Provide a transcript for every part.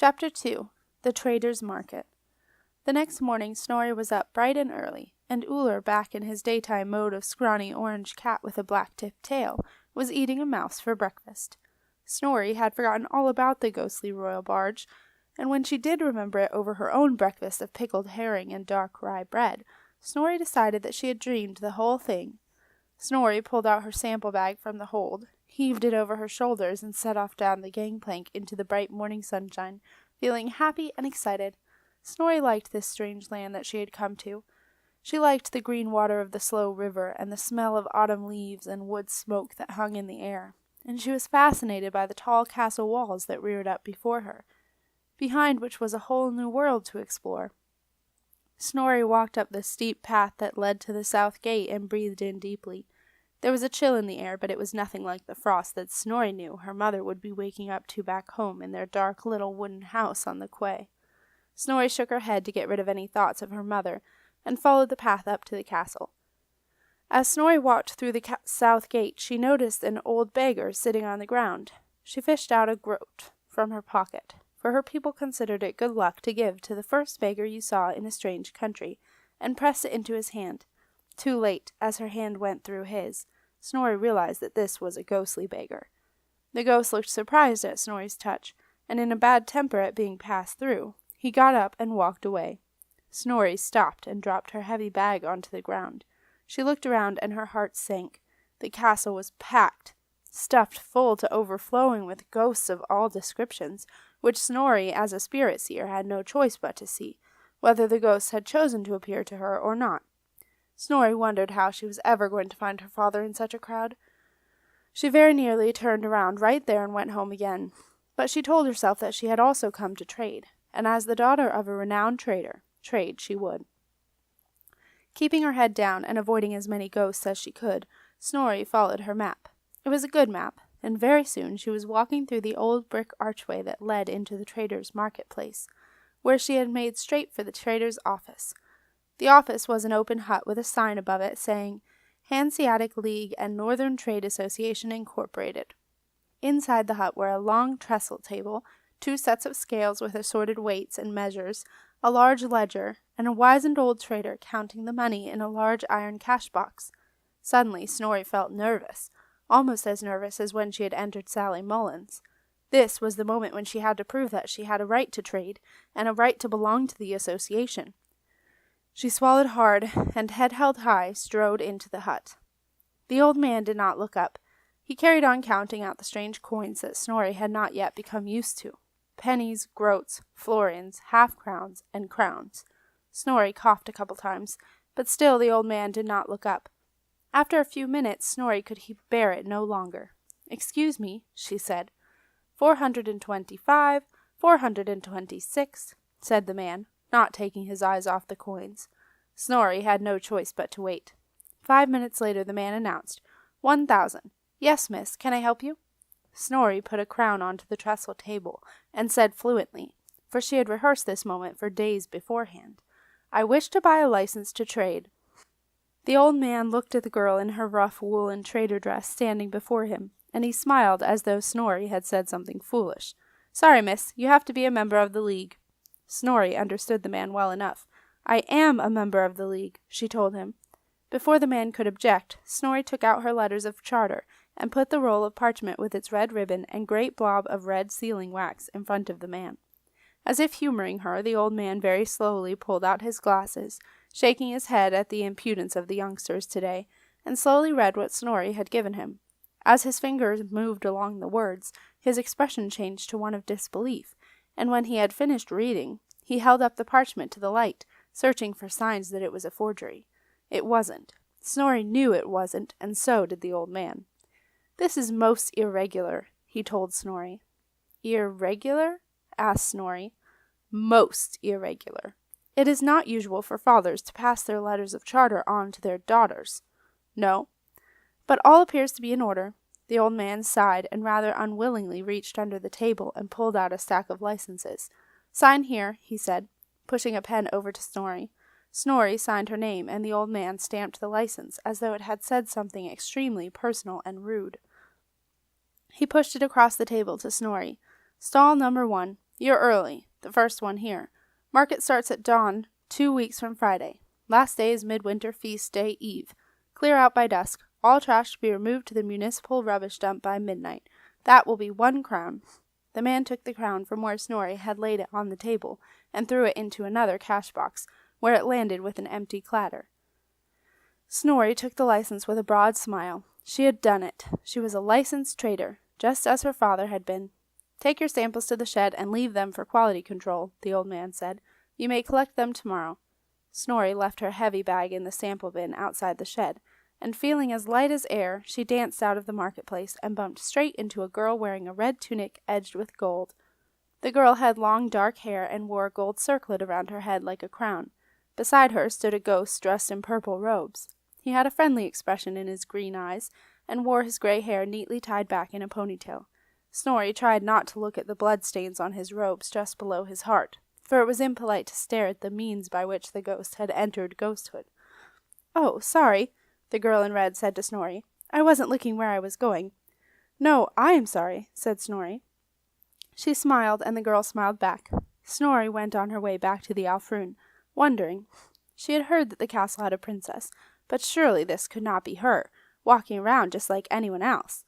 Chapter 2. The Trader's Market. The next morning Snorri was up bright and early, and Uller, back in his daytime mode of scrawny orange cat with a black-tipped tail, was eating a mouse for breakfast. Snorri had forgotten all about the ghostly royal barge, and when she did remember it over her own breakfast of pickled herring and dark rye bread, Snorri decided that she had dreamed the whole thing. Snorri pulled out her sample bag from the hold, heaved it over her shoulders, and set off down the gangplank into the bright morning sunshine, feeling happy and excited. Snorri liked this strange land that she had come to. She liked the green water of the slow river, and the smell of autumn leaves and wood smoke that hung in the air, and she was fascinated by the tall castle walls that reared up before her, behind which was a whole new world to explore. Snorri walked up the steep path that led to the south gate and breathed in deeply. There was a chill in the air, but it was nothing like the frost that Snorri knew her mother would be waking up to back home in their dark little wooden house on the quay. Snorri shook her head to get rid of any thoughts of her mother, and followed the path up to the castle. As Snorri walked through the south gate, she noticed an old beggar sitting on the ground. She fished out a groat from her pocket, for her people considered it good luck to give to the first beggar you saw in a strange country, and pressed it into his hand. Too late, as her hand went through his, Snorri realized that this was a ghostly beggar. The ghost looked surprised at Snorri's touch, and in a bad temper at being passed through. He got up and walked away. Snorri stopped and dropped her heavy bag onto the ground. She looked around, and her heart sank. The castle was packed, stuffed full to overflowing with ghosts of all descriptions, which Snorri, as a spirit seer, had no choice but to see, whether the ghosts had chosen to appear to her or not. Snorri wondered how she was ever going to find her father in such a crowd. She very nearly turned around right there and went home again. But she told herself that she had also come to trade, and as the daughter of a renowned trader, trade she would. Keeping her head down and avoiding as many ghosts as she could, Snorri followed her map. It was a good map, and very soon she was walking through the old brick archway that led into the trader's marketplace, where she had made straight for the trader's office. The office was an open hut with a sign above it saying, Hanseatic League and Northern Trade Association Incorporated. Inside the hut were a long trestle table, 2 sets of scales with assorted weights and measures, a large ledger, and a wizened old trader counting the money in a large iron cash box. Suddenly Snorri felt nervous, almost as nervous as when she had entered Sally Mullins. This was the moment when she had to prove that she had a right to trade, and a right to belong to the association. She swallowed hard, and head held high, strode into the hut. The old man did not look up. He carried on counting out the strange coins that Snorri had not yet become used to. Pennies, groats, florins, half-crowns, and crowns. Snorri coughed a couple times, but still the old man did not look up. After a few minutes, Snorri could bear it no longer. "Excuse me," she said. 425, 426, said the man, not taking his eyes off the coins. Snorri had no choice but to wait. 5 minutes later the man announced, 1,000. Yes, miss, can I help you? Snorri put a crown onto the trestle table, and said fluently, for she had rehearsed this moment for days beforehand, I wish to buy a license to trade. The old man looked at the girl in her rough woolen trader dress standing before him, and he smiled as though Snorri had said something foolish. Sorry, miss, you have to be a member of the League. Snorri understood the man well enough. I am a member of the League, she told him. Before the man could object, Snorri took out her letters of charter, and put the roll of parchment with its red ribbon and great blob of red sealing wax in front of the man. As if humoring her, the old man very slowly pulled out his glasses, shaking his head at the impudence of the youngsters today, and slowly read what Snorri had given him. As his fingers moved along the words, his expression changed to one of disbelief, and when he had finished reading, he held up the parchment to the light, searching for signs that it was a forgery. It wasn't. Snorri knew it wasn't, and so did the old man. This is most irregular, he told Snorri. Irregular? Asked Snorri. Most irregular. It is not usual for fathers to pass their letters of charter on to their daughters. No. But all appears to be in order. The old man sighed and rather unwillingly reached under the table and pulled out a stack of licenses. Sign here, he said, pushing a pen over to Snorri. Snorri signed her name, and the old man stamped the license as though it had said something extremely personal and rude. He pushed it across the table to Snorri. Stall number 1. You're early, the first one here. Market starts at dawn 2 weeks from Friday. Last day is Midwinter Feast Day Eve. Clear out by dusk. All trash to be removed to the municipal rubbish dump by midnight. That will be 1 crown. The man took the crown from where Snorri had laid it on the table, and threw it into another cash-box, where it landed with an empty clatter. Snorri took the license with a broad smile. She had done it. She was a licensed trader, just as her father had been. Take your samples to the shed and leave them for quality control, the old man said. You may collect them tomorrow. Snorri left her heavy bag in the sample bin outside the shed, and feeling as light as air, she danced out of the marketplace and bumped straight into a girl wearing a red tunic edged with gold. The girl had long dark hair and wore a gold circlet around her head like a crown. Beside her stood a ghost dressed in purple robes. He had a friendly expression in his green eyes, and wore his gray hair neatly tied back in a ponytail. Snorri tried not to look at the bloodstains on his robes just below his heart, for it was impolite to stare at the means by which the ghost had entered ghosthood. "Oh, sorry," the girl in red said to Snorri. "I wasn't looking where I was going." "No, I am sorry," said Snorri. She smiled, and the girl smiled back. Snorri went on her way back to the Alfrun, wondering. She had heard that the castle had a princess, but surely this could not be her, walking around just like anyone else.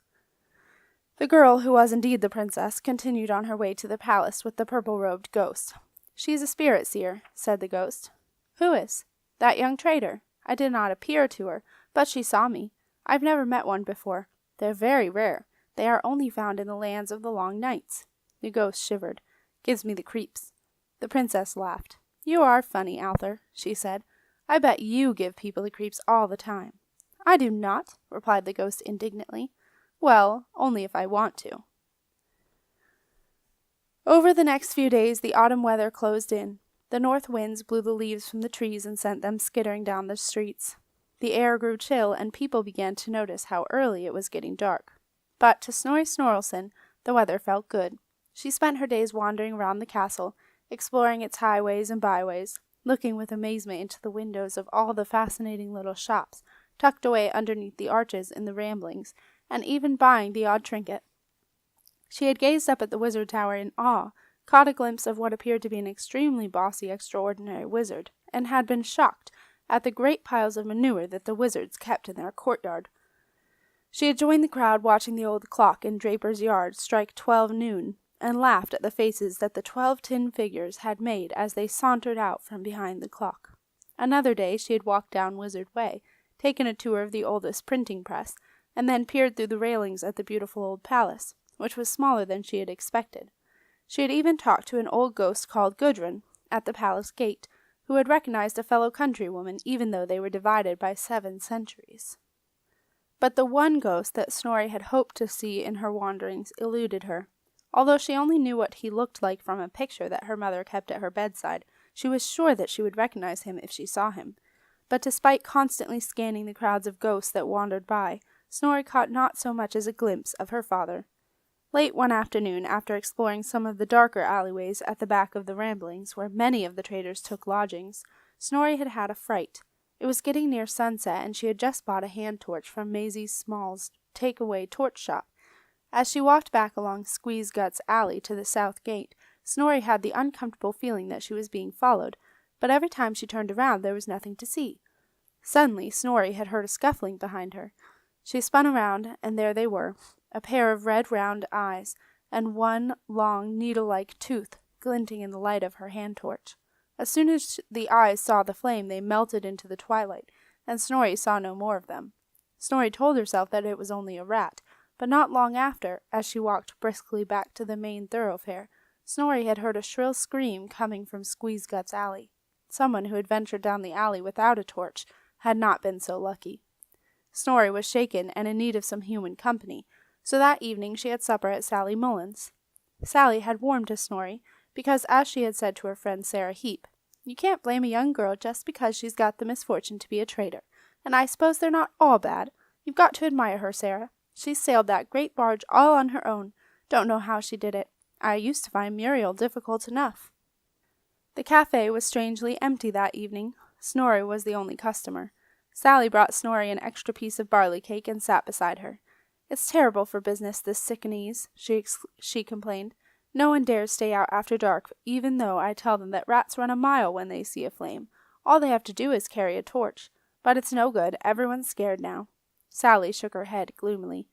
The girl, who was indeed the princess, continued on her way to the palace with the purple-robed ghost. "She's a spirit seer," said the ghost. "Who is?" "That young trader. I did not appear to her, but she saw me. I've never met one before. They're very rare. They are only found in the lands of the long nights." The ghost shivered. "Gives me the creeps." The princess laughed. "You are funny, Arthur," she said. "I bet you give people the creeps all the time." "I do not," replied the ghost indignantly. "Well, only if I want to." Over the next few days the autumn weather closed in. The north winds blew the leaves from the trees and sent them skittering down the streets. The air grew chill, and people began to notice how early it was getting dark. But to Snorri Snorrelson the weather felt good. She spent her days wandering round the castle, exploring its highways and byways, looking with amazement into the windows of all the fascinating little shops tucked away underneath the arches in the ramblings, and even buying the odd trinket. She had gazed up at the wizard tower in awe, caught a glimpse of what appeared to be an extremely bossy, extraordinary wizard, and had been shocked at the great piles of manure that the wizards kept in their courtyard. She had joined the crowd watching the old clock in Draper's Yard strike 12 noon, and laughed at the faces that the 12 tin figures had made as they sauntered out from behind the clock. Another day she had walked down Wizard Way, taken a tour of the oldest printing press, and then peered through the railings at the beautiful old palace, which was smaller than she had expected. She had even talked to an old ghost called Gudrun at the palace gate, who had recognized a fellow countrywoman even though they were divided by 7 centuries. But the one ghost that Snorri had hoped to see in her wanderings eluded her. Although she only knew what he looked like from a picture that her mother kept at her bedside, she was sure that she would recognize him if she saw him. But despite constantly scanning the crowds of ghosts that wandered by, Snorri caught not so much as a glimpse of her father. Late one afternoon, after exploring some of the darker alleyways at the back of the ramblings, where many of the traders took lodgings, Snorri had had a fright. It was getting near sunset, and she had just bought a hand torch from Maisie Small's take-away torch shop. As she walked back along Squeeze Gut's alley to the south gate, Snorri had the uncomfortable feeling that she was being followed, but every time she turned around there was nothing to see. Suddenly Snorri had heard a scuffling behind her. She spun around, and there they were, a pair of red round eyes, and one long needle-like tooth glinting in the light of her hand torch. As soon as the eyes saw the flame they melted into the twilight, and Snorri saw no more of them. Snorri told herself that it was only a rat, but not long after, as she walked briskly back to the main thoroughfare, Snorri had heard a shrill scream coming from Squeeze Gut's alley. Someone who had ventured down the alley without a torch had not been so lucky. Snorri was shaken and in need of some human company, so that evening she had supper at Sally Mullen's. Sally had warmed to Snorri, because, as she had said to her friend Sarah Heap, "You can't blame a young girl just because she's got the misfortune to be a trader, and I suppose they're not all bad. You've got to admire her, Sarah. She sailed that great barge all on her own. Don't know how she did it. I used to find Muriel difficult enough." The cafe was strangely empty that evening. Snorri was the only customer. Sally brought Snorri an extra piece of barley cake and sat beside her. "It's terrible for business, this sick and ease," she complained. No one dares stay out after dark, even though I tell them that rats run a mile when they see a flame. All they have to do is carry a torch. But it's no good. Everyone's scared now." Sally shook her head gloomily.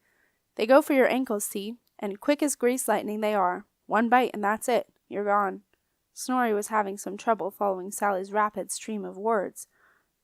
"They go for your ankles, see, and quick as greased lightning they are. One bite and that's it. You're gone." Snorri was having some trouble following Sally's rapid stream of words.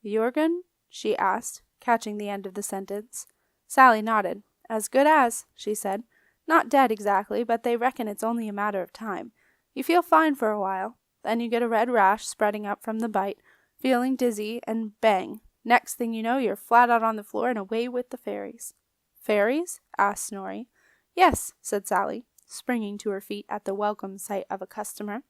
"Jurgen?" she asked, catching the end of the sentence. Sally nodded. "As good as," she said. "Not dead exactly, but they reckon it's only a matter of time. You feel fine for a while. Then you get a red rash spreading up from the bite, feeling dizzy, and bang! Next thing you know, you're flat out on the floor and away with the fairies." "Fairies?" asked Snorri. "Yes," said Sally, springing to her feet at the welcome sight of a customer.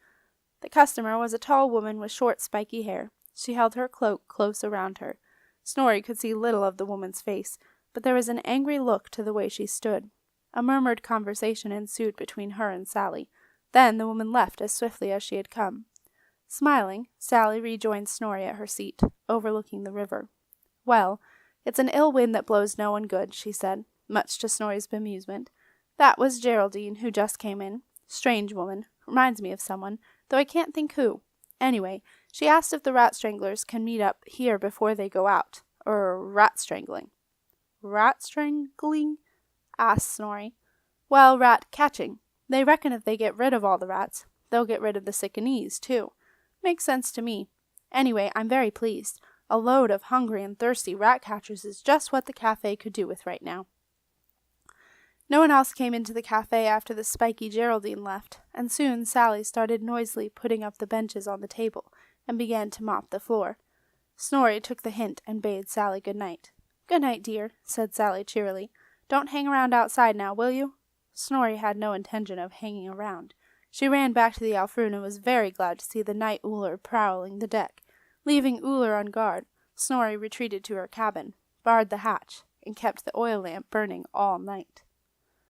The customer was a tall woman with short, spiky hair. She held her cloak close around her. Snorri could see little of the woman's face, but there was an angry look to the way she stood. A murmured conversation ensued between her and Sally. Then the woman left as swiftly as she had come. Smiling, Sally rejoined Snorri at her seat, overlooking the river. "Well, it's an ill wind that blows no one good," she said, much to Snorri's bemusement. "That was Geraldine, who just came in. Strange woman. Reminds me of someone, though I can't think who. Anyway, she asked if the rat stranglers can meet up here before they go out. Rat strangling." "Rat strangling?" asked Snorri. "Well, rat catching. They reckon if they get rid of all the rats, they'll get rid of the sickenese, too. Makes sense to me. Anyway, I'm very pleased. A load of hungry and thirsty rat catchers is just what the cafe could do with right now." No one else came into the cafe after the spiky Geraldine left, and soon Sally started noisily putting up the benches on the table and began to mop the floor. Snorri took the hint and bade Sally good night. "Good night, dear," said Sally cheerily. "Don't hang around outside now, will you?" Snorri had no intention of hanging around. She ran back to the Alfroon and was very glad to see the night Uller prowling the deck. Leaving Uller on guard, Snorri retreated to her cabin, barred the hatch, and kept the oil lamp burning all night.